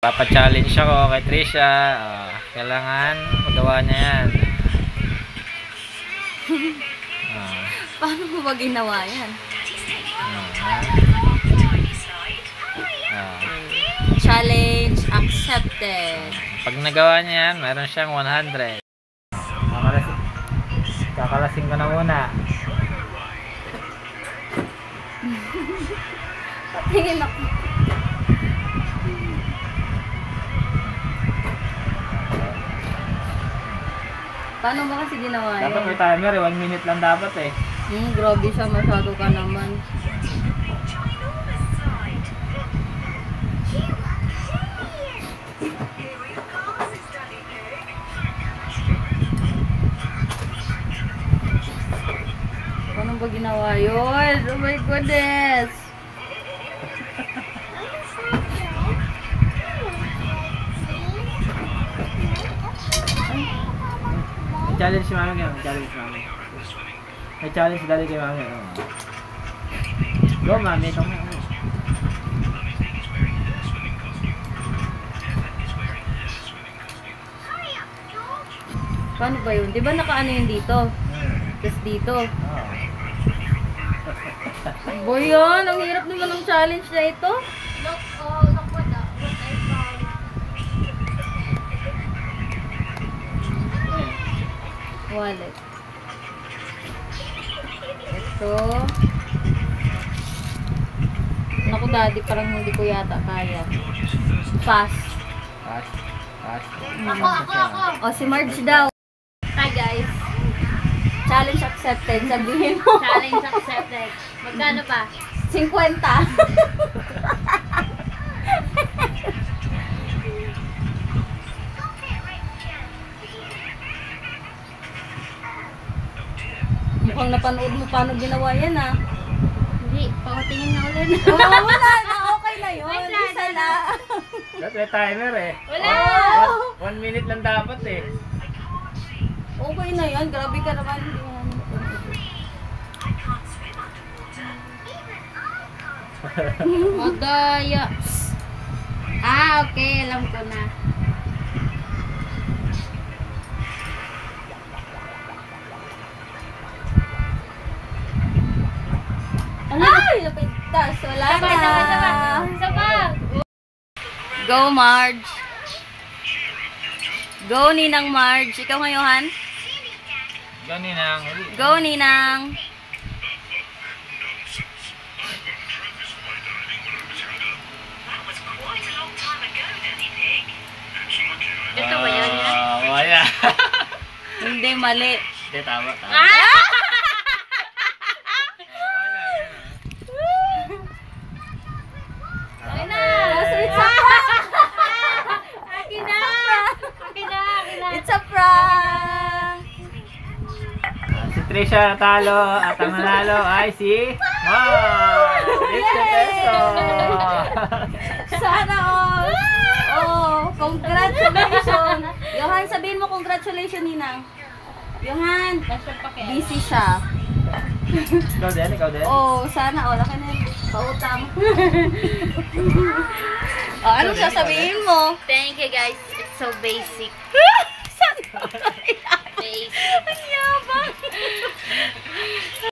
Papa-challenge ako kay Trisha. Kailangan magawa niya yan. Paano mo ba ginawa yan? Challenge accepted. Pag nagawa niya yan, meron siyang 100. Kakalasing ko na muna. Tingin ako. Paano ba kasi ginawa yan? Dapat may timer eh, 1 minute lang dapat eh. Grabe siya, masyado ka naman. Paano ba ginawa yun? Oh my goodness! Challenge si Mami ngayon. Challenge si Mami. May challenge dali kay Mami. Go Mami, ito mo. Paano ba yun? Di ba nakaano yun dito? Tapos dito. Boy yun, ang hirap naman ng challenge na ito. Look what I found. Wallet. Ito. Naku daddy, parang hindi ko yata kaya. Pass. Pass. Pass. Ako. O si Marge daw. Hi guys. Challenge accepted. Sabihin mo. Challenge accepted. Magkano pa? 50. Mukhang napanood mo paano ginawa yan ah. Hindi, patingin na ulit. Wala na. Okay na yun. Wait lang, Isa na. Dapat may timer eh. Wala! 1 minute lang dapat eh. Okay na yan. Grabe ka naman. Hindi nga naman. Madaya. Okay. Alam ko na. Ay! Napintas. Wala Sabay, na. Sabay. Go, Marge. Go, Ninang Marge. Ikaw ngayon. Ganun ang huli. Go, Ninang. Ito ba yan? Wala. Hindi, mali. Hindi, tama. Akin na! So, it's a prank! Akin na! Akin na! Akin na! It's a prank! Si Trisha natalo at ang nanalo ay si Marge! 50 pesos! Sana all! Oh, congratulations! Johan, sabihin mo congratulations, Ninang. Johan, busy siya. Ikaw din, ikaw din. Oh, sana all. Laki na yun. Pautang. Oh, anong sasabihin mo? Thank you guys. It's so basic. Sana all. Basic. Ang yabang.